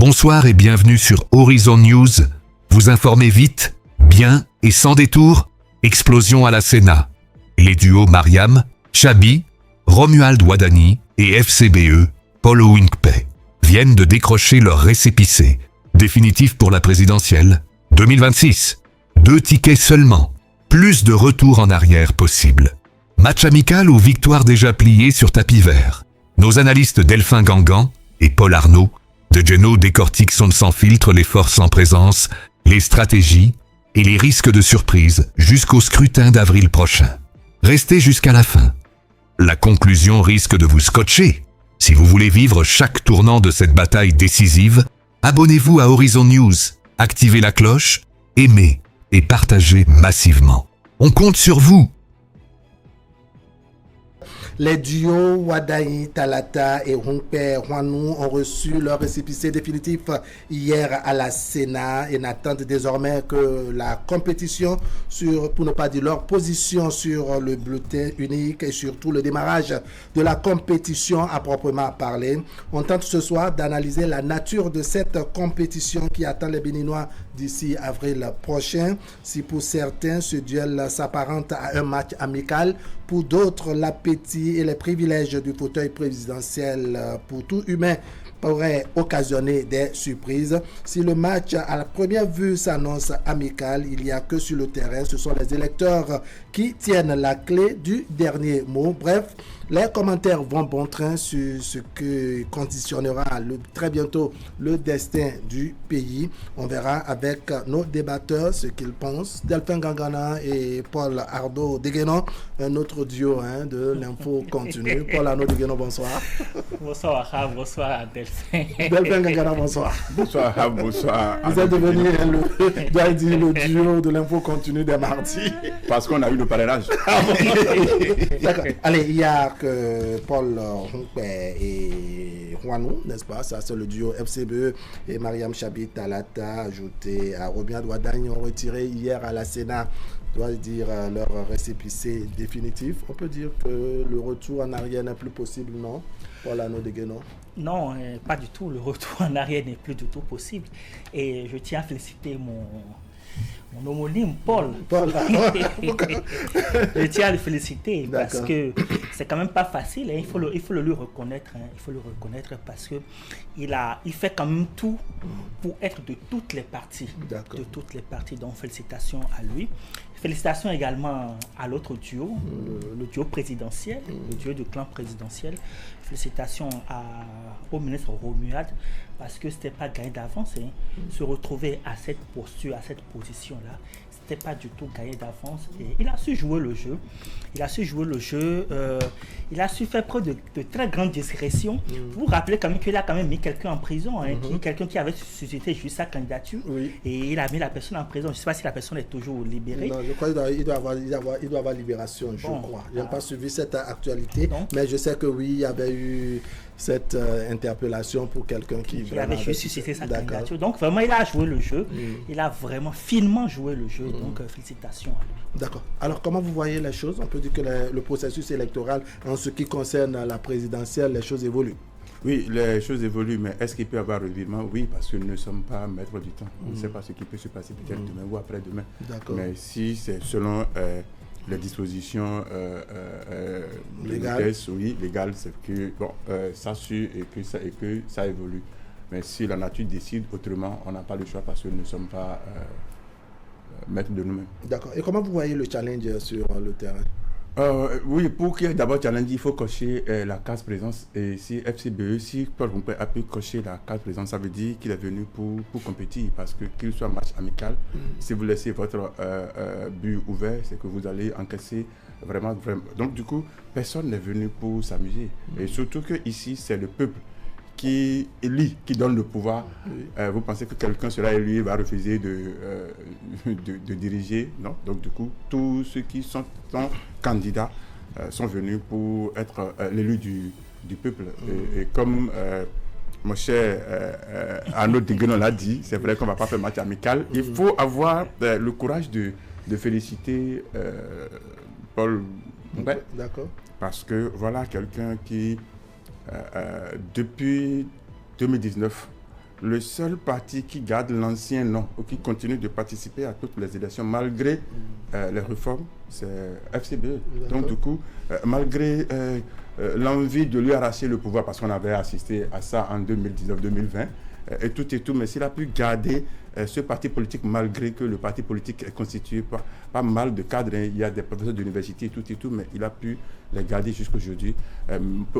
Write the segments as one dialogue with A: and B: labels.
A: Bonsoir et bienvenue sur Horizon News. Vous informez vite, bien et sans détour. Explosion à la Sénat. Les duos Mariam, Chabi, Romuald Wadani et FCBE, Paul Owinkpé, viennent de décrocher leur récépissé définitif pour la présidentielle 2026. 2 tickets seulement. Plus de retour en arrière possible. Match amical ou victoire déjà pliée sur tapis vert. Nos analystes Delphin Gangan et Paul Arnaud de Geno décortiquent sans filtre les forces en présence, les stratégies et les risques de surprise jusqu'au scrutin d'avril prochain. Restez jusqu'à la fin. La conclusion risque de vous scotcher. Si vous voulez vivre chaque tournant de cette bataille décisive, abonnez-vous à Horizon News, activez la cloche, aimez et partagez massivement. On compte sur vous.
B: Les duos Wadani, Talata et Owinkpé Huanou ont reçu leur récépissé définitif hier à la Sénat et n'attendent désormais que la compétition pour ne pas dire leur position sur le bulletin unique et surtout le démarrage de la compétition à proprement parler. On tente ce soir d'analyser la nature de cette compétition qui attend les Béninois d'ici avril prochain. Si pour certains ce duel s'apparente à un match amical, pour d'autres l'appétit et les privilèges du fauteuil présidentiel pour tout humain pourrait occasionner des surprises. Si le match à la première vue s'annonce amical, il n'y a que sur le terrain, ce sont les électeurs qui tiennent la clé du dernier mot. Bref, les commentaires vont bon train sur ce que conditionnera très bientôt le destin du pays. On verra avec nos débatteurs ce qu'ils pensent. Delphin Gangana et Paul Arnaud Deguenon, un autre duo de l'info continue. Paul Arnaud Deguenon, bonsoir.
C: Bonsoir Ahab, bonsoir Delphin.
B: Delphin Gangana, bonsoir.
D: Bonsoir Ahab, bonsoir.
B: Vous êtes devenu le duo de l'info continue des mardis.
D: Parce qu'on a eu le parrainage.
B: D'accord. Allez, il y a que Paul Owinkpé et Huanou, n'est-ce pas? Ça, c'est le duo FCBE et Mariam Chabi Talata, ajouté à Romuald Wadani, ont retiré hier à la Sénat, doit dire, leur récépissé définitif. On peut dire que le retour en arrière n'est plus possible, non? Paul Arnaud Deguenon.
C: Non, pas du tout. Le retour en arrière n'est plus du tout possible. Et je tiens à féliciter mon homonyme, Paul. Je tiens à le féliciter parce que c'est quand même pas facile. Il faut le lui reconnaître. Il faut le reconnaître parce que il fait quand même tout pour être de toutes les parties. De toutes les parties. Donc félicitations à lui. Félicitations également à l'autre duo, le duo présidentiel, le duo du clan présidentiel. Félicitations au ministre Romuald, parce que ce n'était pas gagné d'avance. Se retrouver à cette posture, à cette position-là, ce n'était pas du tout gagné d'avance. Et il a su jouer le jeu. Il a su faire preuve de très grande discrétion. Vous vous rappelez quand même qu'il a quand même mis quelqu'un en prison, quelqu'un qui avait suscité juste sa candidature. Oui. Et il a mis la personne en prison. Je ne sais pas si la personne est toujours libérée.
B: Non, je crois qu'il doit avoir libération, je crois. Je n'ai pas suivi cette actualité, mais je sais que oui, il y avait eu cette interpellation pour quelqu'un qui
C: avait suscité sa candidature. Donc vraiment, il a joué le jeu. Il a vraiment finement joué le jeu. Donc félicitations à lui.
B: D'accord. Alors comment vous voyez les choses? On peut dire que le processus électoral, en ce qui concerne la présidentielle, les choses évoluent.
D: Oui, les choses évoluent, mais est-ce qu'il peut y avoir revirement? Oui, parce que nous ne sommes pas maîtres du temps. On ne sait pas ce qui peut se passer peut-être demain ou après-demain. Mais si c'est selon les dispositions légales, c'est que ça suit et que ça évolue. Mais si la nature décide autrement, on n'a pas le choix parce que nous ne sommes pas maîtres de nous-mêmes.
B: D'accord. Et comment vous voyez le challenge sur le terrain?
D: Oui, pour qu'il y ait d'abord challenge, il faut cocher la case présence. Et si FCBE, si Paul Owinkpé a pu cocher la case présence, ça veut dire qu'il est venu pour compétir. Parce que qu'il soit match amical, si vous laissez votre but ouvert, c'est que vous allez encaisser vraiment. Donc du coup, personne n'est venu pour s'amuser. Et surtout que ici, c'est le peuple qui élit, qui donne le pouvoir. Vous pensez que quelqu'un sera élu va refuser de diriger? Non. Donc du coup, tous ceux qui sont candidats sont venus pour être l'élu du peuple. Et comme mon cher Arnaud Deguenon l'a dit, c'est vrai qu'on ne va pas faire match amical. Il faut avoir le courage de féliciter Paul Owinkpé.
B: D'accord.
D: Parce que voilà quelqu'un qui depuis 2019 le seul parti qui garde l'ancien nom ou qui continue de participer à toutes les élections malgré les réformes, c'est FCBE. Donc du coup, malgré l'envie de lui arracher le pouvoir, parce qu'on avait assisté à ça en 2019-2020, et tout, mais s'il a pu garder ce parti politique, malgré que le parti politique est constitué par pas mal de cadres, il y a des professeurs d'université et tout, mais il a pu les garder jusqu'aujourd'hui.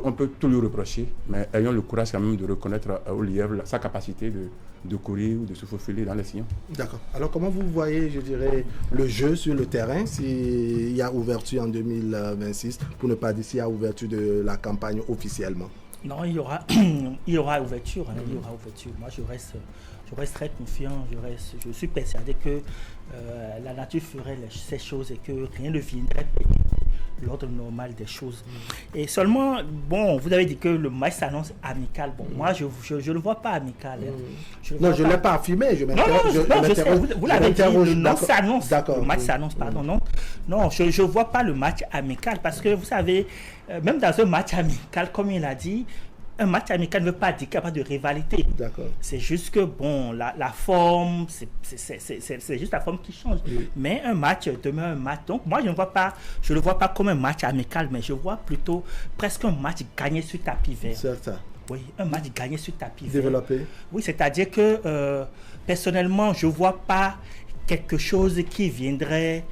D: On peut tout lui reprocher, mais ayons le courage quand même de reconnaître au lièvre sa capacité de courir ou de se faufiler dans les sillons.
B: D'accord. Alors comment vous voyez, je dirais, le jeu sur le terrain s'il y a ouverture en 2026, pour ne pas dire s'il y a ouverture de la campagne officiellement?
C: Non, il y aura ouverture. Il y aura ouverture. Moi, je reste très confiant. Je suis persuadé que la nature ferait ces choses et que rien ne viendrait l'ordre normal des choses. Et seulement, bon, vous avez dit que le match s'annonce amical. Bon, moi, je ne le vois pas amical.
B: Je ne l'ai pas affirmé.
C: Vous l'avez dit, le match s'annonce.
B: D'accord.
C: Le match s'annonce, pardon. Non, je ne vois pas le match amical parce que, vous savez, même dans un match amical, comme il a dit, un match amical ne veut pas dire qu'il n'y a pas de rivalité.
B: D'accord.
C: C'est juste que, bon, la forme, c'est juste la forme qui change. Oui. Mais un match demeure un match. Donc, moi, je ne le vois pas comme un match amical, mais je vois plutôt presque un match gagné sur tapis vert.
B: C'est ça.
C: Oui, un match gagné sur tapis vert.
B: Développé.
C: Oui, c'est-à-dire que, personnellement, je ne vois pas quelque chose qui viendrait,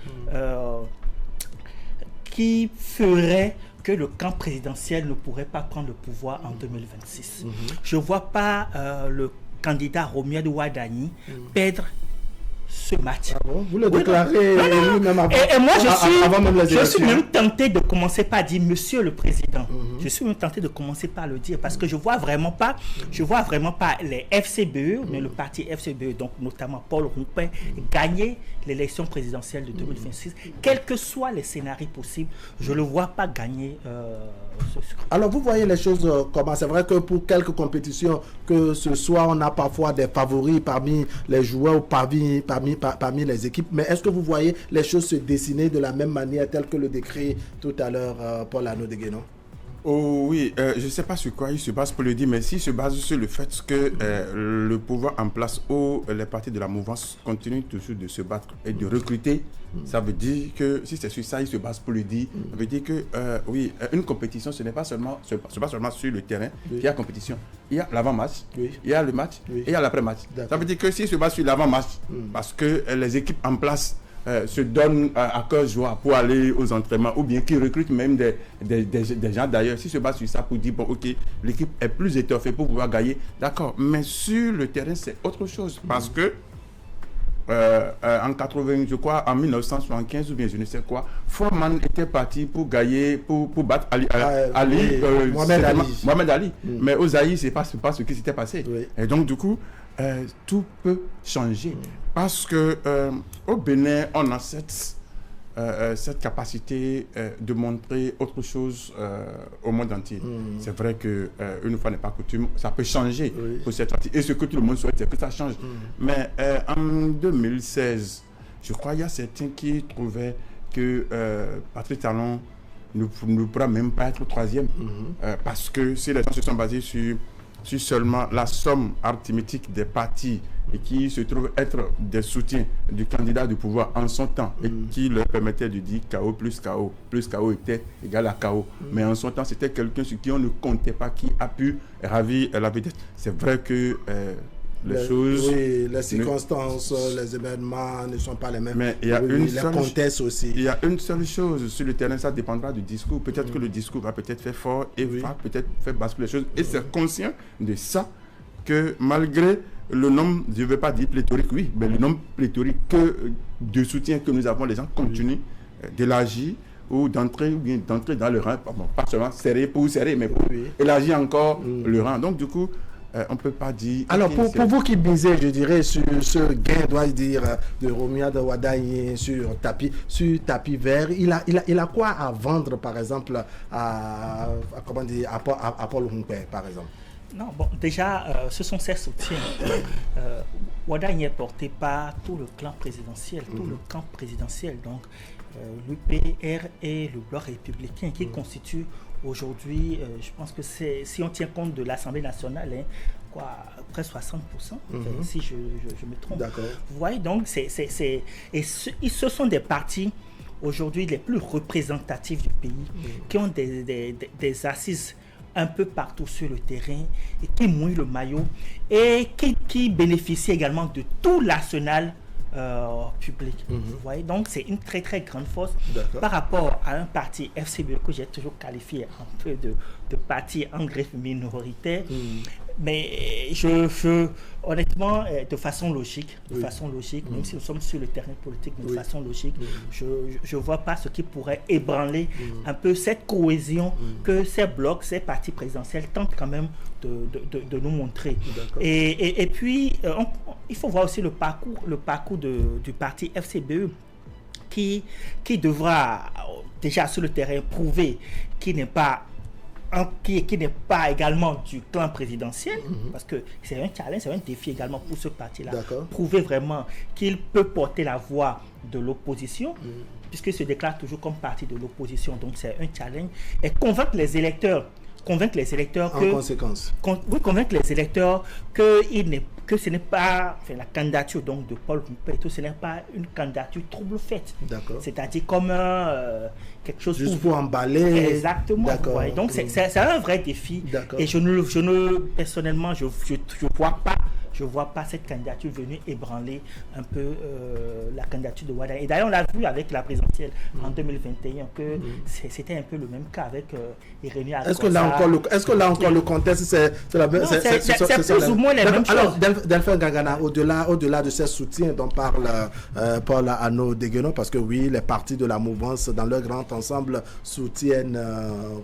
C: qui ferait que le camp présidentiel ne pourrait pas prendre le pouvoir en 2026. Je ne vois pas le candidat Romuald Wadani perdre ce match.
B: Ah bon? Vous le déclarez lui-même avant.
C: Et moi, je suis même tenté de commencer par dire Monsieur le Président. Je suis même tenté de commencer par le dire parce que je vois vraiment pas les FCBE, mais le parti FCBE, donc notamment Paul Rompin, gagner l'élection présidentielle de 2026, quels que soient les scénarios possibles, je ne le vois pas gagner ce scrutin.
B: Alors vous voyez les choses comment? C'est vrai que pour quelques compétitions que ce soit, on a parfois des favoris parmi les joueurs ou parmi les équipes, mais est-ce que vous voyez les choses se dessiner de la même manière tel que le décrit tout à l'heure Paul Arnaud de Guénon?
D: Oh oui, je ne sais pas sur quoi il se base pour le dire, mais s'il se base sur le fait que le pouvoir en place ou les partis de la mouvance continuent toujours de se battre et de recruter, ça veut dire que si c'est sur ça il se base pour le dire, ça veut dire que oui, une compétition, ce n'est pas seulement sur le terrain qu'il y a compétition. Il y a l'avant-match, il y a le match et il y a l'après-match. Ça veut dire que s'il se base sur l'avant-match, parce que les équipes en place se donnent à cœur joie pour aller aux entraînements ou bien qui recrutent même des gens d'ailleurs. Si se base sur ça pour dire, bon, ok, l'équipe est plus étoffée pour pouvoir gagner, d'accord. Mais sur le terrain, c'est autre chose parce que en 80, je crois, en 1975 ou bien je ne sais quoi, Foreman était parti pour gagner, pour battre Mohamed Ali. Mais aux Zaïre, c'est pas ce qui s'était passé. Oui. Et donc, du coup, tout peut changer. Parce que au Bénin, on a cette capacité de montrer autre chose au monde entier. C'est vrai qu'une fois n'est pas coutume, ça peut changer pour cette partie. Et ce que tout le monde souhaite, c'est que ça change. Mais en 2016, je crois qu'il y a certains qui trouvaient que Patrice Talon ne pourra même pas être troisième. Parce que si les gens se sont basés sur seulement la somme arithmétique des partis et qui se trouvent être des soutiens du candidat du pouvoir en son temps et qui leur permettait de dire KO plus KO était égal à KO. Mais en son temps, c'était quelqu'un sur qui on ne comptait pas, qui a pu ravir la vedette. C'est vrai que
B: les circonstances, les événements ne sont pas les mêmes.
D: Mais il y a
B: aussi.
D: Il y a une seule chose sur le terrain, ça dépendra du discours. Peut-être que le discours va peut-être faire fort et va peut-être faire basculer les choses. Et c'est conscient de ça que malgré le nombre, je ne veux pas dire pléthorique, oui, mais le nombre pléthorique de soutien que nous avons, les gens continuent d'élargir ou d'entrer dans le rang, pas seulement serrer pour serrer, mais pour élargir encore le rang. Donc du coup, on ne peut pas dire...
B: Alors, pour vous qui misez, je dirais, sur ce gain, dois-je dire, de Romuald Wadani sur tapis vert, il a quoi à vendre, par exemple, à Paul Rompin, par exemple?
C: Non, bon, déjà, ce sont ses soutiens. Wadani est porté par tout le clan présidentiel, tout le camp présidentiel, donc l'UPR et le bloc républicain qui constituent aujourd'hui, je pense que si on tient compte de l'Assemblée nationale, presque 60%, si je me trompe.
B: D'accord.
C: Vous voyez, donc, ce sont des partis aujourd'hui les plus représentatifs du pays, qui ont des assises un peu partout sur le terrain et qui mouillent le maillot et qui bénéficient également de tout l'arsenal public. Vous voyez, donc c'est une très très grande force par rapport à un parti FCBE que j'ai toujours qualifié un peu de parti en greffe minoritaire. Mais honnêtement, de façon logique, même si nous sommes sur le terrain politique, mais de façon logique, je vois pas ce qui pourrait ébranler un peu cette cohésion que ces blocs, ces partis présidentiels tentent quand même de nous montrer. Et puis, il faut voir aussi le parcours du parti FCBE qui devra déjà sur le terrain prouver qu'il n'est pas qui n'est pas également du clan présidentiel, parce que c'est un challenge, c'est un défi également pour ce parti-là. Prouver vraiment qu'il peut porter la voix de l'opposition, puisqu'il se déclare toujours comme parti de l'opposition, donc c'est un challenge. Et convaincre les électeurs
B: en conséquence.
C: Convaincre les électeurs que ce n'est pas la candidature donc de Paul Mpeto, ce n'est pas une candidature trouble faite. C'est-à-dire comme quelque chose
B: juste pour emballer.
C: Exactement. Donc c'est un vrai défi. Et personnellement je vois pas cette candidature venue ébranler un peu la candidature de Wada. Et d'ailleurs, on l'a vu avec la présidentielle en 2021 que c'était un peu le même cas avec Irénée Akosa.
B: Est-ce que là encore le contexte c'est la même?
C: C'est plus ou moins les mêmes choses.
B: Alors, Delphin Gagana, au-delà de ces soutiens dont parle Paul Arnaud Deguenon, parce que oui, les partis de la mouvance dans leur grand ensemble soutiennent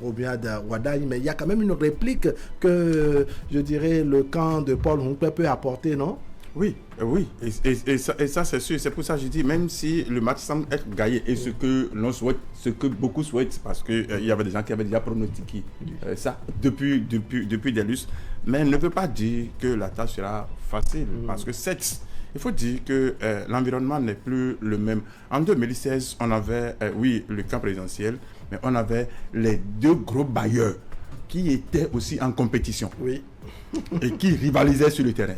B: Romuald Wadagne, mais il y a quand même une réplique que je dirais le camp de Paul Hunkwe peut apporter, non?
D: Oui, et ça c'est sûr, c'est pour ça que je dis, même si le match semble être gagné, et ce que l'on souhaite, ce que beaucoup souhaitent, parce qu'il y avait des gens qui avaient déjà pronostiqué ça depuis des lustres, mais ne veut pas dire que la tâche sera facile, parce que il faut dire que l'environnement n'est plus le même. En 2016, on avait, le camp présidentiel, mais on avait les deux gros bailleurs qui étaient aussi en compétition et qui rivalisaient sur le terrain.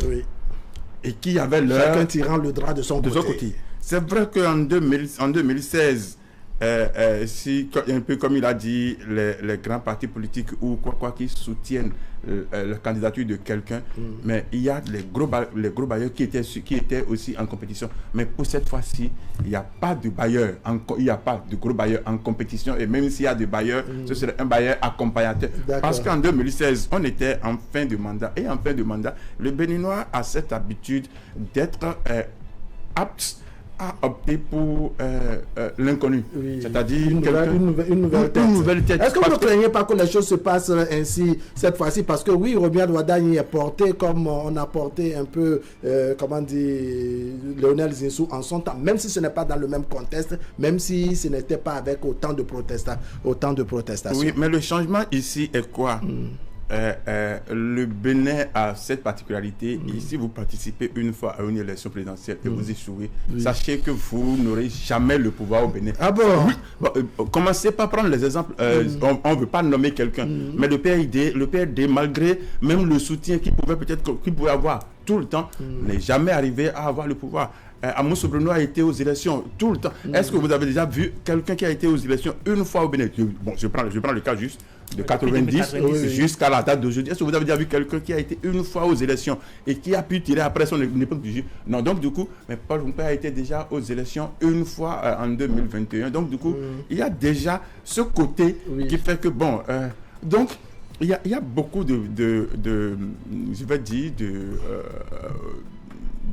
D: Et qui avaient
B: chacun tirant le drap de son côté.
D: C'est vrai qu'en 2016, un peu comme il a dit, les grands partis politiques ou quoi qui soutiennent la candidature de quelqu'un, mais il y a les gros bailleurs qui étaient aussi en compétition. Mais pour cette fois-ci, il n'y a pas de bailleurs, il n'y a pas de gros bailleurs en compétition. Et même s'il y a des bailleurs, ce serait un bailleur accompagnateur. Parce qu'en 2016, on était en fin de mandat. Et en fin de mandat, le Béninois a cette habitude d'être apte à opter pour l'inconnu, c'est-à-dire
B: une nouvelle tête. Est-ce que vous ne craignez pas que les choses se passent ainsi cette fois-ci? Parce que oui, Romuald Wadagne est porté comme on a porté un peu, Lionel Zinsou en son temps, même si ce n'est pas dans le même contexte, même si ce n'était pas avec autant de protestations.
D: Oui, mais le changement ici est quoi? Le Bénin a cette particularité. Ici, vous participez une fois à une élection présidentielle et vous échouez. Sachez que vous n'aurez jamais le pouvoir au Bénin.
B: Ah bon?
D: Commencez par prendre les exemples. On ne veut pas nommer quelqu'un, mais le PRD, malgré même le soutien qu'il pouvait avoir tout le temps, n'est jamais arrivé à avoir le pouvoir. Amoussou Bruno a été aux élections tout le temps. Est-ce que vous avez déjà vu quelqu'un qui a été aux élections une fois au Bénin? Je prends le cas juste de 90 jusqu'à la date d'aujourd'hui. Est-ce que vous avez déjà vu quelqu'un qui a été une fois aux élections et qui a pu tirer après son époque du jeu? Non, donc du coup, mais Paul Hunkwe a été déjà aux élections une fois en 2021. Donc du coup, il y a déjà ce côté qui fait que donc il y a beaucoup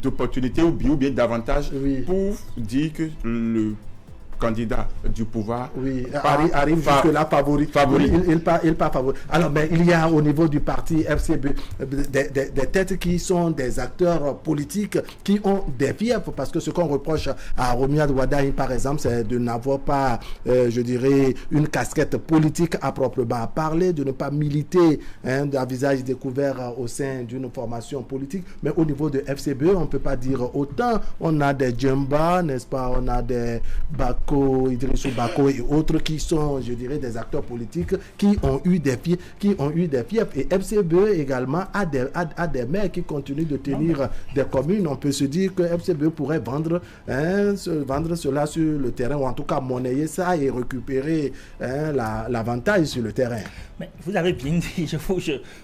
D: d'opportunités ou bien davantage pour dire que le candidat du pouvoir
B: arrive jusque-là favori. Il part favori. Alors, mais il y a au niveau du parti FCB des têtes qui sont des acteurs politiques qui ont des fiefs, parce que ce qu'on reproche à Romuald Wadagne, par exemple, c'est de n'avoir pas, je dirais, une casquette politique à proprement parler, de ne pas militer d'un visage découvert au sein d'une formation politique. Mais au niveau de FCB, on ne peut pas dire autant. On a des Djemba, n'est-ce pas? On a des Bako, Bako, Idrissou Bako et autres qui sont, je dirais, des acteurs politiques qui ont eu des fiefs. Et FCBE également a des maires qui continuent de tenir des communes. On peut se dire que FCBE pourrait vendre cela sur le terrain, ou en tout cas monnayer ça et récupérer l'avantage sur le terrain.
C: Mais vous avez bien dit,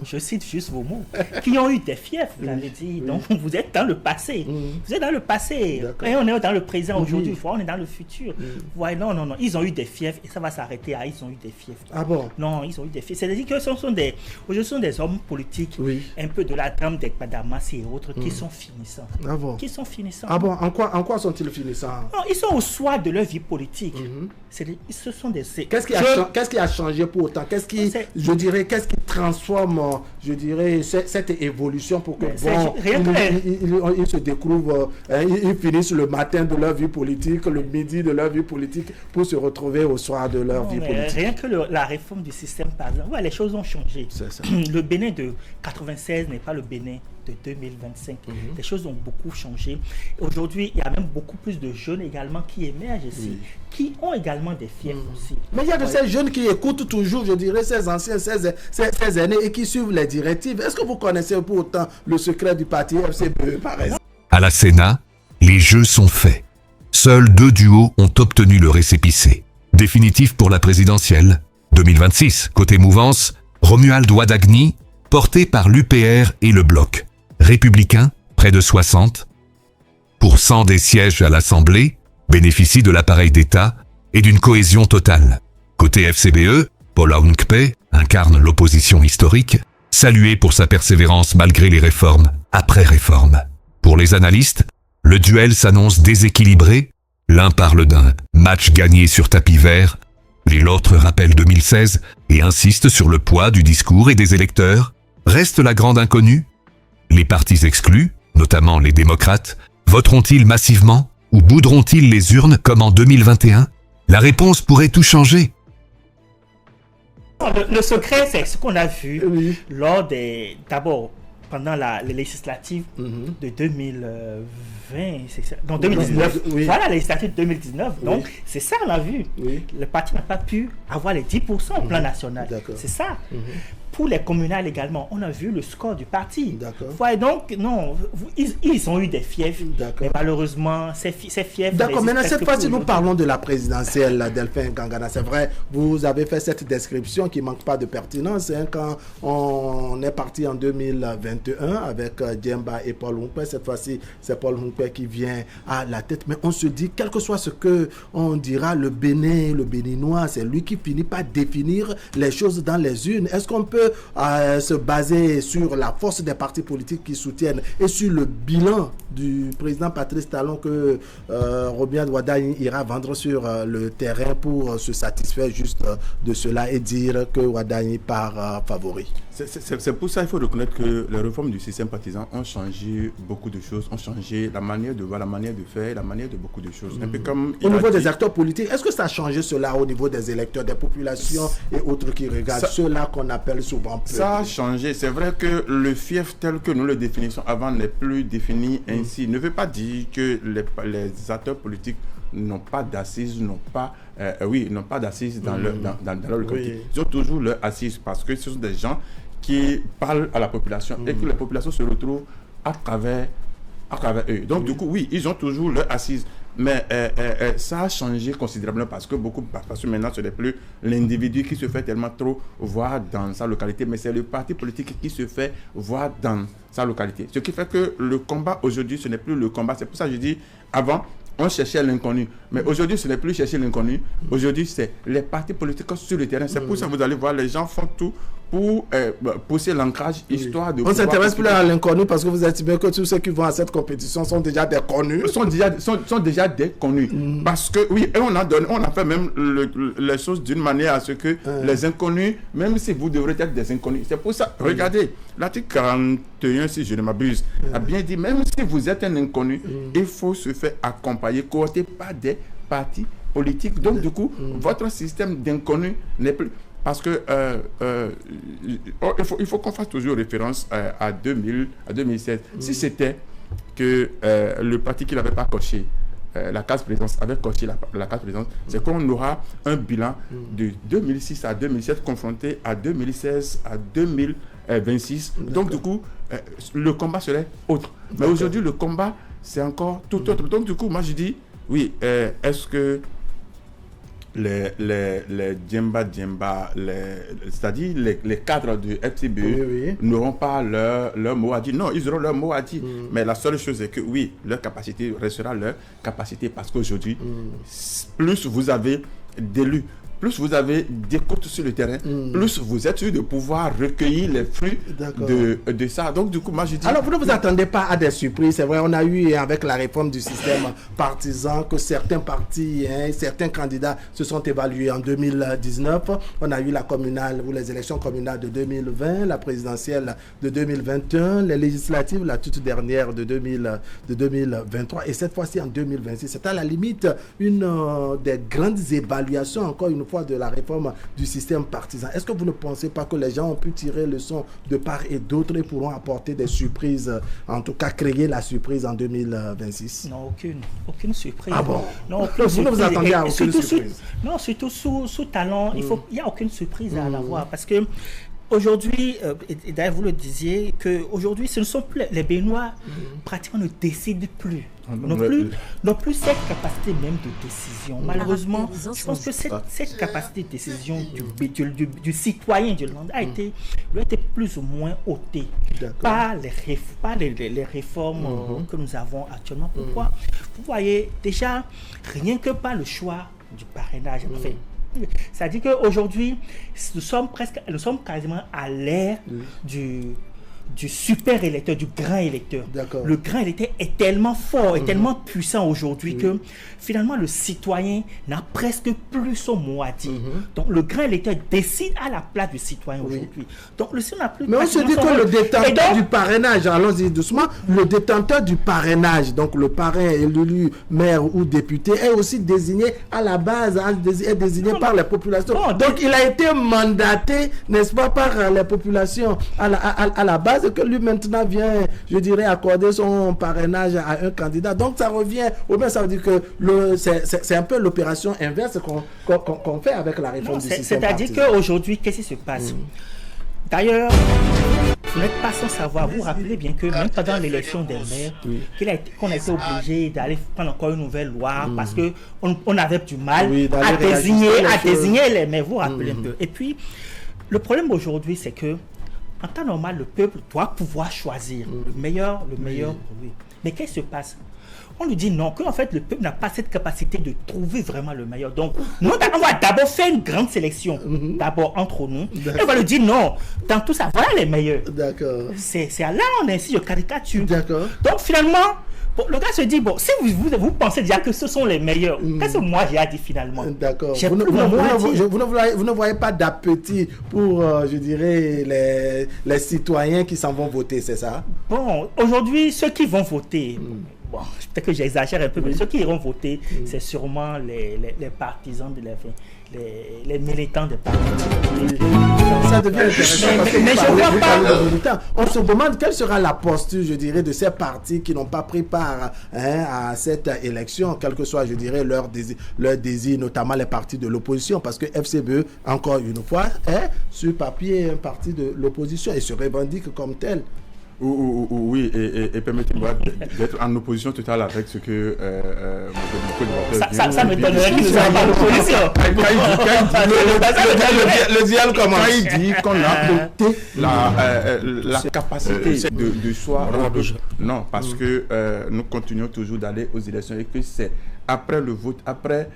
C: je cite juste vos mots, qui ont eu des fiefs, vous l'avez dit. Donc vous êtes dans le passé. Vous êtes dans le passé. Et on est dans le présent aujourd'hui. On est dans le futur. Ouais, non. Ils ont eu des fiefs et ça va s'arrêter à ils ont eu des fiefs.
B: Ah bon?
C: Non, ils ont eu des fiefs. C'est-à-dire que ce sont des hommes politiques, un peu de la trame des Kpadamassi et autres, qui sont finissants.
B: Ah bon?
C: Qui sont finissants.
B: Ah bon? En quoi sont-ils finissants?
C: Non, ils sont au soir de leur vie politique. Ce sont des...
B: Qu'est-ce qui a changé pour autant? Qu'est-ce qui transforme, je dirais, cette évolution pour que ils se découvrent, ils finissent le matin de leur vie politique, le midi de leur vie politique, pour se retrouver au soir de leur vie politique.
C: Rien que la réforme du système, par exemple, les choses ont changé.
B: C'est ça.
C: Le Bénin de 96 n'est pas le Bénin de 2025. Les choses ont beaucoup changé. Aujourd'hui, il y a même beaucoup plus de jeunes également qui émergent ici, qui ont également des fiefs aussi.
B: Mais il y a de ces jeunes qui écoutent toujours, je dirais, ces anciens, ces aînés et qui suivent les directives. Est-ce que vous connaissez pour autant le secret du parti FCBE, par exemple?
A: À la Sénat, les jeux sont faits. Seuls 2 duos ont obtenu le récépissé. Définitif pour la présidentielle 2026. Côté mouvance, Romuald Wadagni, porté par l'UPR et le Bloc. Républicain, près de 60% des sièges à l'Assemblée, bénéficient de l'appareil d'État et d'une cohésion totale. Côté FCBE, Paul Aounkpe incarne l'opposition historique, salué pour sa persévérance malgré les réformes après réforme. Pour les analystes, le duel s'annonce déséquilibré. L'un parle d'un match gagné sur tapis vert, l'autre rappelle 2016 et insiste sur le poids du discours et des électeurs. Reste la grande inconnue. Les partis exclus, notamment les démocrates, voteront-ils massivement ou boudront-ils les urnes comme en 2021? La réponse pourrait tout changer.
C: Le secret, c'est ce qu'on a vu lors d'abord pendant les législatives de 2020, donc 2019. Voilà, les législatives de 2019. Donc, c'est ça, on a vu. Le parti n'a pas pu avoir les 10% au plan national. C'est ça. Pour les communales également, on a vu le score du parti. Ouais, donc, non, ils ont eu des fiefs, mais malheureusement, ces fiefs...
B: D'accord, maintenant, cette fois-ci, nous parlons de la présidentielle, Delphin Gangana. C'est vrai, vous avez fait cette description qui ne manque pas de pertinence. Quand on est parti en 2021 avec Djemba et Paul Hunkpe, cette fois-ci, c'est Paul Hunkpe qui vient à la tête. Mais on se dit, quel que soit ce qu'on dira, le Bénin, le Béninois, c'est lui qui finit par définir les choses dans les urnes. Est-ce qu'on peut se baser sur la force des partis politiques qui soutiennent et sur le bilan du président Patrice Talon que Romuald Wadagni ira vendre sur le terrain pour se satisfaire juste de cela et dire que Wadagni part favori?
D: C'est pour ça qu'il faut reconnaître que les réformes du système partisan ont changé beaucoup de choses, ont changé la manière de voir, la manière de faire, la manière de beaucoup de choses. Un peu comme
B: au niveau des acteurs politiques, est-ce que ça a changé cela au niveau des électeurs, des populations et autres qui regardent, ceux-là qu'on appelle souvent peuple?
D: Ça a changé. C'est vrai que le fief tel que nous le définissons avant n'est plus défini ainsi. Ne veut pas dire que les acteurs politiques n'ont pas d'assises, n'ont pas d'assises dans leur localité. Ils ont toujours leur assise parce que ce sont des gens qui parlent à la population et que la population se retrouve à travers eux. Donc, du coup, oui, ils ont toujours leur assise. Mais ça a changé considérablement parce que maintenant, ce n'est plus l'individu qui se fait tellement trop voir dans sa localité, mais c'est le parti politique qui se fait voir dans sa localité. Ce qui fait que le combat aujourd'hui, ce n'est plus le combat. C'est pour ça que je dis, avant, on cherchait l'inconnu. Mais aujourd'hui, ce n'est plus chercher l'inconnu. Aujourd'hui, c'est les partis politiques sur le terrain. C'est pour ça que vous allez voir, les gens font tout pour pousser l'ancrage, histoire de...
B: On ne s'intéresse plus à l'inconnu parce que vous estimez que tous ceux qui vont à cette compétition sont déjà des connus.
D: Sont déjà des connus. Parce que, oui, et on a fait même les choses d'une manière à ce que les inconnus, même si vous devrez être des inconnus, c'est pour ça, regardez, l'article 41, si je ne m'abuse, a bien dit, même si vous êtes un inconnu, il faut se faire accompagner, coopter par des partis politiques. Donc, du coup, votre système d'inconnus n'est plus... Parce que il faut qu'on fasse toujours référence à 2016. Si c'était que le parti qui n'avait pas coché la case présidence, avait coché la case présidence, c'est qu'on aura un bilan de 2006 à 2007 confronté à 2016 à 2026. Donc du coup, le combat serait autre. Mais aujourd'hui, le combat, c'est encore tout autre. Donc du coup, moi je dis, oui, est-ce que les djemba, c'est-à-dire les cadres du FCBE n'auront pas leur mot à dire. Non, ils auront leur mot à dire. Mais la seule chose est que oui, leur capacité restera leur capacité parce qu'aujourd'hui, plus vous avez d'élus, plus vous avez d'écoute sur le terrain, plus vous êtes sûr de pouvoir recueillir les fruits de ça. Donc, du coup, moi, je dis...
B: Alors, vous ne vous attendez pas à des surprises. C'est vrai, on a eu, avec la réforme du système partisan, que certains partis, certains candidats se sont évalués en 2019. On a eu la communale ou les élections communales de 2020, la présidentielle de 2021, les législatives, la toute dernière de 2023. Et cette fois-ci, en 2026, c'est à la limite une des grandes évaluations, encore une fois, de la réforme du système partisan. Est-ce que vous ne pensez pas que les gens ont pu tirer leçon de part et d'autre et pourront apporter des surprises, en tout cas créer la surprise en 2026?
C: Non, aucune surprise.
B: Ah bon?
C: Non, aucune
B: vous ne vous attendez à aucune surprise?
C: Non, surtout sous talent, il n'y a aucune surprise à l'avoir parce que aujourd'hui, et d'ailleurs vous le disiez, qu'aujourd'hui ce ne sont plus les Béninois pratiquement ne décident plus. Non plus cette capacité même de décision. Malheureusement, je pense que cette capacité de décision du citoyen du land a été plus ou moins ôtée par les réformes que nous avons actuellement. Pourquoi? Vous voyez, déjà, rien que par le choix du parrainage, c'est-à-dire qu'aujourd'hui, nous sommes quasiment à l'ère du super électeur, du grand électeur. Le grand électeur est tellement fort, est tellement puissant aujourd'hui que finalement le citoyen n'a presque plus son mot à dire. Donc le grand électeur décide à la place du citoyen aujourd'hui. Donc le citoyen n'a plus.
B: Mais on se dit que le détenteur du parrainage, allons-y doucement, le détenteur du parrainage, donc le parrain élu maire ou député, est aussi désigné à la base, est désigné par les populations. Donc il a été mandaté, n'est-ce pas, par les populations à la base, que lui maintenant vient, je dirais, accorder son parrainage à un candidat. Donc ça revient, ou bien ça veut dire que c'est un peu l'opération inverse qu'on fait avec la réforme du système.
C: C'est-à-dire qu'aujourd'hui, qu'est-ce qui se passe? D'ailleurs, vous n'êtes pas sans savoir, vous vous rappelez bien que même pendant l'élection des maires, qu'on a été obligé d'aller prendre encore une nouvelle loi parce qu'on avait du mal à désigner les maires, vous vous rappelez un peu. Et puis, le problème aujourd'hui, c'est que en temps normal, le peuple doit pouvoir choisir le meilleur pour lui. Mais qu'est-ce qui se passe? On lui dit non, qu'en fait, le peuple n'a pas cette capacité de trouver vraiment le meilleur. Donc, nous, on va d'abord faire une grande sélection, d'abord entre nous. Et on va lui dire non, dans tout ça, voilà les meilleurs.
B: D'accord.
C: C'est là on ainsi de caricature.
B: D'accord.
C: Donc, finalement, le gars se dit, bon, si vous pensez déjà que ce sont les meilleurs, qu'est-ce que moi j'ai à dire finalement?
B: D'accord. Vous ne voyez pas d'appétit pour, je dirais, les citoyens qui s'en vont voter, c'est ça?
C: Bon, aujourd'hui, ceux qui vont voter, bon, peut-être que j'exagère un peu, mais ceux qui iront voter, c'est sûrement les partisans de les militants des partis.
B: Ça devient intéressant parce que mais je vois pas militants. On se demande quelle sera la posture, je dirais, de ces partis qui n'ont pas pris part à cette élection, quel que soit, je dirais, leur désir, notamment les partis de l'opposition, parce que FCBE, encore une fois, est sur papier un parti de l'opposition et se revendique comme tel.
D: Oui, et permettez-moi d'être en opposition totale avec ce que
C: ça me donnerait qu'il ne soit pas l'opposition.
B: Le diable commence.
D: Quand il dit qu'on a adopté la capacité de choix, non, parce que nous continuons toujours d'aller aux élections et que c'est après le vote, après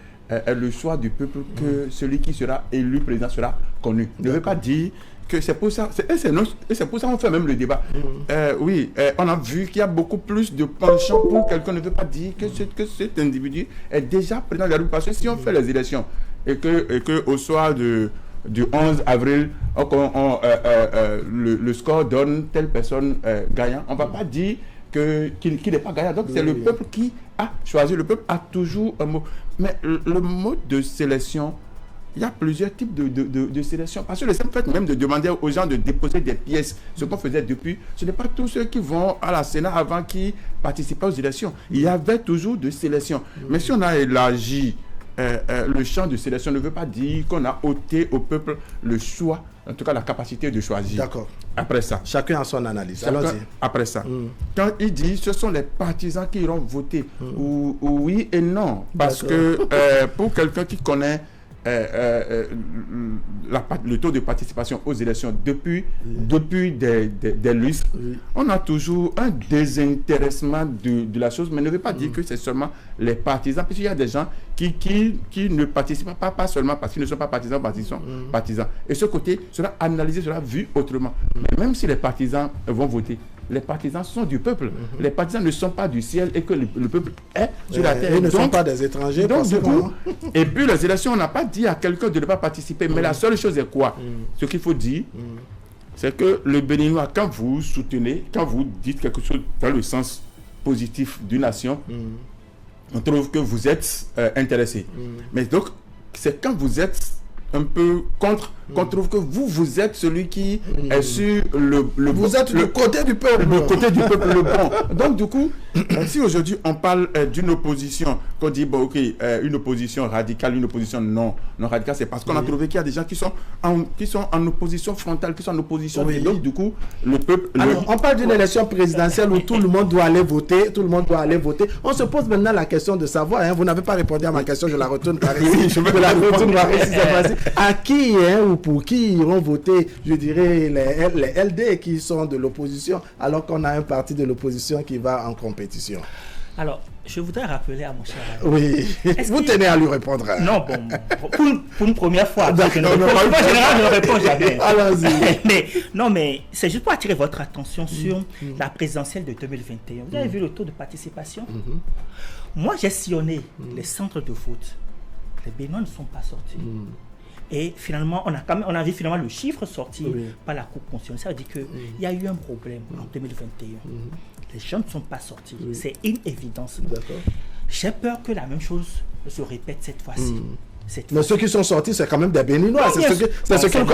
D: le choix du peuple que celui qui sera élu président sera connu. Ne veut pas dire que c'est pour ça, c'est pour ça qu'on fait même le débat. On a vu qu'il y a beaucoup plus de penchant pour quelqu'un ne veut pas dire que cet individu est déjà président de la République. Parce que si on fait les élections et que au soir du 11 avril, le score donne telle personne gagnant, on ne va pas dire qu'il n'est pas gagnant. Donc c'est le peuple qui a choisi. Le peuple a toujours un mot. Mais le mode de sélection il y a plusieurs types de sélection. Parce que le simple fait même de demander aux gens de déposer des pièces, ce qu'on faisait depuis, ce n'est pas tous ceux qui vont à la Sénat avant qui participaient aux élections. Il y avait toujours de sélection. Mais si on a élargi le champ de sélection, ne veut pas dire qu'on a ôté au peuple le choix, en tout cas la capacité de choisir.
B: D'accord.
D: Après ça.
B: Chacun a son analyse. Allons-y.
D: Après ça. Quand il dit ce sont les partisans qui iront voter, ou oui et non. Parce que pour quelqu'un qui connaît le taux de participation aux élections depuis des lustres, on a toujours un désintéressement de la chose, mais ne veut pas dire que c'est seulement les partisans, puisqu'il y a des gens qui ne participent pas seulement parce qu'ils ne sont pas partisans, partisans. Et ce côté sera analysé, sera vu autrement. Mais même si les partisans vont voter, les partisans sont du peuple. Les partisans ne sont pas du ciel et que le peuple est sur la terre.
B: Ils ne sont pas des étrangers.
D: Donc, du coup, et puis les élections, on n'a pas dit à quelqu'un de ne pas participer. Mais la seule chose est quoi? Ce qu'il faut dire, c'est que le Béninois, quand vous soutenez, quand vous dites quelque chose dans le sens positif d'une nation, on trouve que vous êtes intéressé. Mais donc, c'est quand vous êtes un peu contre, qu'on trouve que vous êtes celui qui est sur
B: vous êtes du côté du peuple.
D: Le côté du peuple, le bon. Donc, du coup, si aujourd'hui on parle d'une opposition, qu'on dit, bon, ok, une opposition radicale, une opposition non radicale, c'est parce qu'on a trouvé qu'il y a des gens qui sont en opposition frontale, qui sont en opposition. Et donc, du coup, le peuple.
B: Alors, on parle d'une élection présidentielle où tout le monde doit aller voter, On se pose maintenant la question de savoir, vous n'avez pas répondu à ma question, je la retourne par ici. Je la retourne par ici, c'est facile. À qui, ou pour qui iront voter, je dirais, les LD qui sont de l'opposition, alors qu'on a un parti de l'opposition qui va en compétition?
C: Alors, je voudrais rappeler à mon cher ami.
B: Oui, vous tenez à lui répondre.
C: Non, bon, pour une première fois. Moi, je ne réponds jamais.
B: Allons-y.
C: Mais c'est juste pour attirer votre attention sur la présidentielle de 2021. Vous avez vu le taux de participation? Moi, j'ai sillonné les centres de vote. Les Béninois ne sont pas sortis. Et finalement, on a vu finalement le chiffre sorti par la Cour constitutionnelle. Ça veut dire qu'il y a eu un problème en 2021. Les gens ne sont pas sortis. C'est une évidence. J'ai peur que la même chose se répète cette fois-ci.
B: Mais ceux qui sont sortis, c'est quand même des Béninois. C'est ce qu'il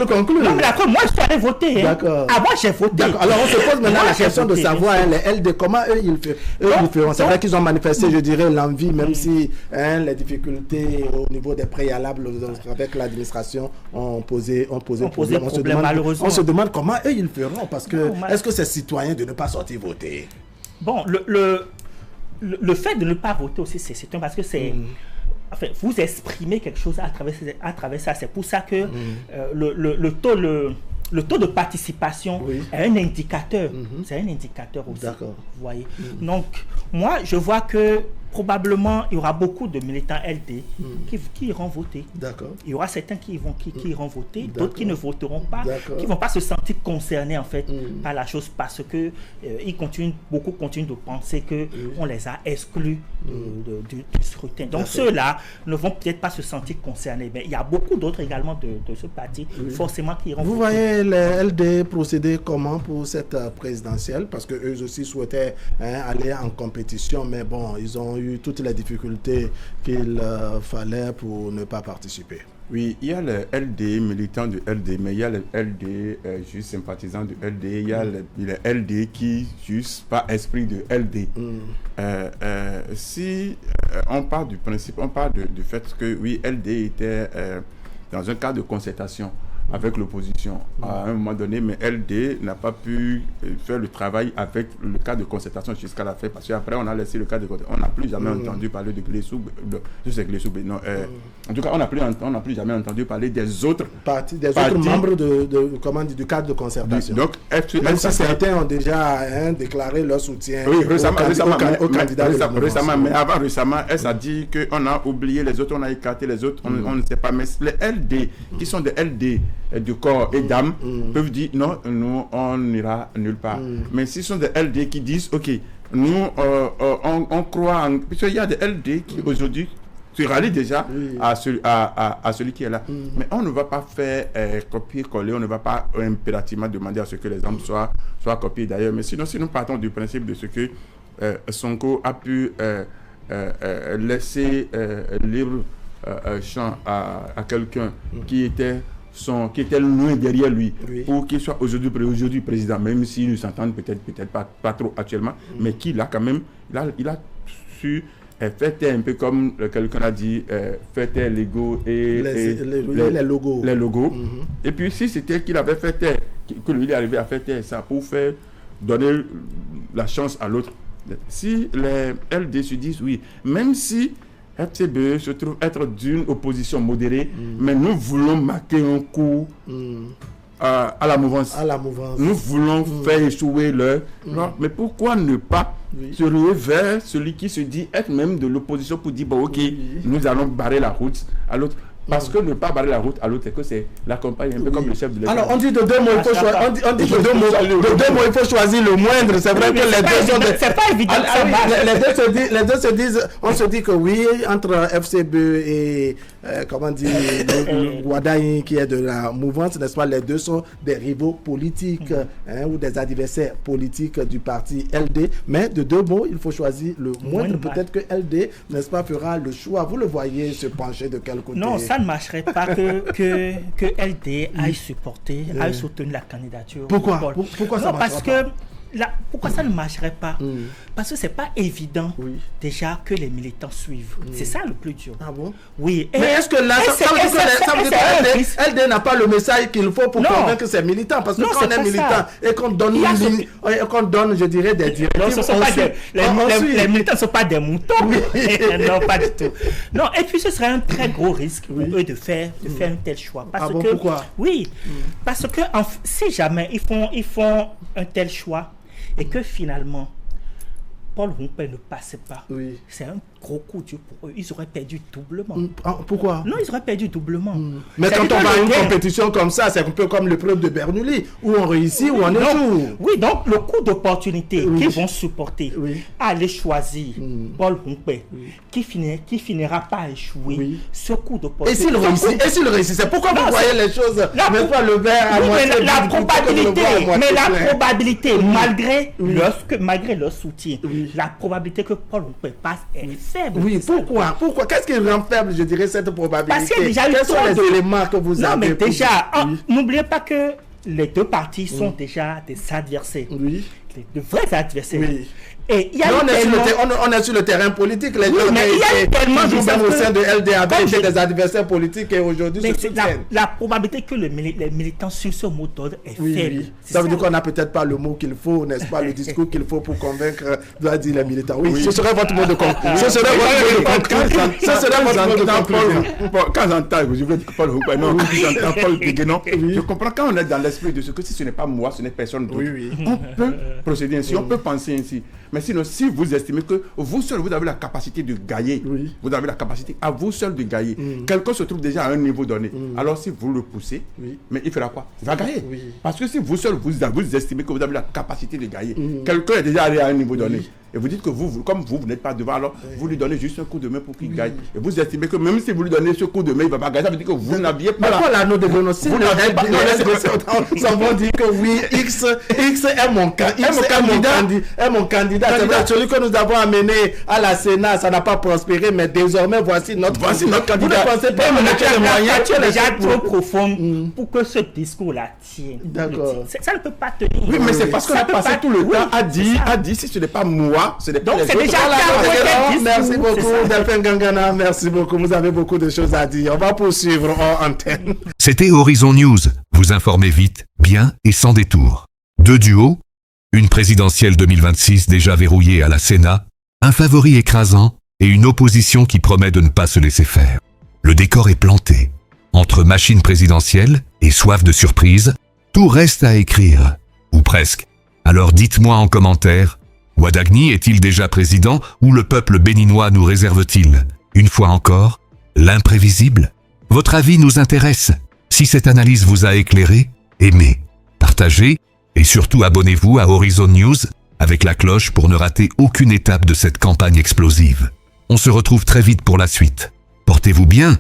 B: conclut.
C: Non, mais d'accord, moi, je suis allé voter. Avant, j'ai voté.
B: Alors, on se pose maintenant la question de savoir, les LD, comment eux, ils feront. C'est vrai qu'ils ont manifesté, je dirais, l'envie, même si les difficultés au niveau des préalables avec l'administration ont posé problème.
C: Malheureusement.
B: On se demande comment eux, ils feront. Parce que, est-ce que c'est citoyen de ne pas sortir voter?
C: Bon, le fait de ne pas voter aussi, c'est parce que c'est... Enfin, vous exprimez quelque chose à travers ça. C'est pour ça que le taux de participation est un indicateur. C'est un indicateur aussi. D'accord. Vous voyez. Donc, moi, je vois que probablement, il y aura beaucoup de militants LD qui iront voter. D'accord. Il y aura certains qui iront voter, d'autres qui ne voteront pas, qui ne vont pas se sentir concernés en fait par la chose parce que beaucoup continuent de penser qu'on les a exclus du scrutin. Donc ceux-là ne vont peut-être pas se sentir concernés. Mais il y a beaucoup d'autres également de ce parti, forcément, qui iront voter.
B: Vous voyez les LD procéder comment pour cette présidentielle? Parce qu'eux aussi souhaitaient aller en compétition, mais bon, ils ont eu toutes les difficultés qu'il fallait pour ne pas participer.
D: Oui, il y a les LD, militants du LD, mais il y a les LD juste sympathisants du LD, il y a les LD qui juste pas esprit de LD. Si on part du principe, on part du fait que oui, LD était dans un cadre de concertation avec l'opposition à un moment donné, mais LD n'a pas pu faire le travail avec le cas de concertation jusqu'à la fin, parce qu'après on a laissé le cas de concertation. On n'a plus jamais entendu parler de Glessoub, en tout cas on n'a plus jamais entendu parler des autres partis,
B: membres du cadre de concertation. Donc, même si certains ont déjà déclaré leur soutien au candidat.
D: Récemment, elle a dit qu'on a oublié les autres, on a écarté les autres, on ne sait pas. Mais les LD, qui sont des LD du corps et d'âme, peuvent dire non, nous on n'ira nulle part. Mais si ce sont des LD qui disent ok, nous on croit en... Puisqu'il y a des LD qui aujourd'hui se rallient déjà à celui qui est là. Mais on ne va pas faire copier-coller, on ne va pas impérativement demander à ce que les hommes soient copiés d'ailleurs. Mais sinon, si nous partons du principe de ce que Sonko a pu laisser libre champ à quelqu'un qui était loin derrière lui, pour qu'il soit aujourd'hui président, même s'ils ne s'entendent peut-être pas trop actuellement, mais qu'il a quand même, il a su faire taire un peu comme quelqu'un a dit, faire taire l'ego et les logos. Et puis si c'était qu'il avait fait taire, que lui il est arrivé à faire taire ça pour donner la chance à l'autre. Si les LD se disent oui, même si FCBE se trouve être d'une opposition modérée, mais nous voulons marquer un coup à la mouvance. Nous voulons faire échouer leur... Non, mais pourquoi ne pas se ruer vers celui qui se dit être même de l'opposition pour dire, bon ok, nous allons barrer la route à l'autre. Parce que ne pas barrer la route à l'autre, c'est que c'est la campagne un peu comme le chef de l'État.
B: Alors on dit de deux mots, il faut choisir. On dit de deux mots, il faut choisir le moindre. C'est vrai que les deux sont.
C: C'est pas évident.
B: Les deux se disent. On se dit que oui, entre FCBE et comment dire, Wadayi qui est de la mouvance, n'est-ce pas? Les deux sont des rivaux politiques ou des adversaires politiques du parti LD. Mais de deux mots, il faut choisir le moindre. Peut-être que LD, n'est-ce pas, fera le choix. Vous le voyez se pencher de quel côté?
C: Non, ça ne marcherait pas que LD aille supporter, aille soutenir la candidature.
B: Pourquoi ça ne marcherait pas?
C: Pourquoi ça ne marcherait pas? Parce que c'est pas évident déjà que les militants suivent. C'est ça le plus dur.
B: Ah bon?
C: Oui.
B: Mais est-ce que là, ça veut dire que LD n'a pas le message qu'il faut pour convaincre ses militants? Parce que quand on est militant et qu'on donne, je dirais, des directives,
C: les militants ne sont pas des moutons. Non, pas du tout. Non, et puis ce serait un très gros risque pour eux de faire un tel choix.
B: Pourquoi?
C: Oui, parce que si jamais ils font un tel choix, et que finalement, Paul Rumpel ne passait pas. C'est un gros coup dur pour eux. Ils auraient perdu doublement.
B: Pourquoi?
C: Non, ils auraient perdu doublement.
B: Mais quand on va à une compétition comme ça, c'est un peu comme l'épreuve de Bernoulli, où on réussit, où on échoue.
C: Oui, donc le coup d'opportunité qu'ils vont supporter, aller choisir Paul Rumpel, qui finira par échouer, ce coup d'opportunité.
B: Et s'il réussit, c'est pourquoi vous voyez les choses, n'est-ce pas, le verre à moitié.
C: La probabilité, malgré leur soutien, la probabilité que Paul Rumpel passe est faible.
B: Oui, pourquoi? Qu'est-ce qui rend faible, je dirais, cette probabilité?
C: Parce qu'il y a déjà eu
B: quels sont les éléments que vous avez?
C: Non, mais déjà, n'oubliez pas que les deux partis sont déjà des adversaires. De vrais adversaires. Et il y a
B: on est sur le terrain politique. Les
C: gens
B: même au sein de LDAB étaient des adversaires politiques et aujourd'hui se soutiennent.
C: La probabilité que les militants suivent ce mot d'ordre est faible.
B: Ça veut dire qu'on n'a peut-être pas le mot qu'il faut, n'est-ce pas, le discours qu'il faut pour convaincre, doit dire les militants. Oui, ce serait votre mot de conclusion. Ce serait votre mot de conclusion.
D: Quand j'entends, je veux dire Paul Rumpel, non, quand j'entends Paul Guéguenon, je comprends quand on est dans l'esprit de ce que si ce n'est pas moi, ce n'est personne d'autre. On peut procéder ainsi, on peut penser ainsi. Mais sinon, si vous estimez que vous seul, vous avez la capacité de gagner, vous avez la capacité à vous seul de gagner, quelqu'un se trouve déjà à un niveau donné, alors si vous le poussez, mais il fera quoi? Il va gagner. Parce que si vous seul, vous estimez que vous avez la capacité de gagner, quelqu'un est déjà allé à un niveau donné, et vous dites que comme vous n'êtes pas devant, alors vous lui donnez juste un coup de main pour qu'il gagne. Et vous estimez que même si vous lui donnez ce coup de main, il ne va pas gagner. Ça veut dire que vous n'aviez pas...
B: Voilà, nous devons aussi... Nous avons dit que oui, X est mon candidat. C'est vrai, celui que nous avons amené à la Sénat, ça n'a pas prospéré, mais désormais, voici notre candidat. Vous ne pensez pas que les moyens...
C: Tu es déjà trop profond pour que ce discours-là tienne.
B: D'accord.
C: Ça ne peut pas tenir.
D: Oui, mais c'est parce qu'on a passé tout le temps à dire, si ce n'est pas moi, ce n'est pas les autres.
C: Donc c'est déjà
B: Merci beaucoup, Delphin Gangana. Merci beaucoup. Vous avez beaucoup de choses à dire. On va poursuivre en antenne.
A: C'était Horizon News. Vous informez vite, bien et sans détour. Deux duos, une présidentielle 2026 déjà verrouillée à la Sénat, un favori écrasant et une opposition qui promet de ne pas se laisser faire. Le décor est planté. Entre machine présidentielle et soif de surprise, tout reste à écrire. Ou presque. Alors dites-moi en commentaire, Wadayi est-il déjà président ou le peuple béninois nous réserve-t-il, une fois encore, l'imprévisible? Votre avis nous intéresse. Si cette analyse vous a éclairé, aimez, partagez et surtout abonnez-vous à Horizon News avec la cloche pour ne rater aucune étape de cette campagne explosive. On se retrouve très vite pour la suite. Portez-vous bien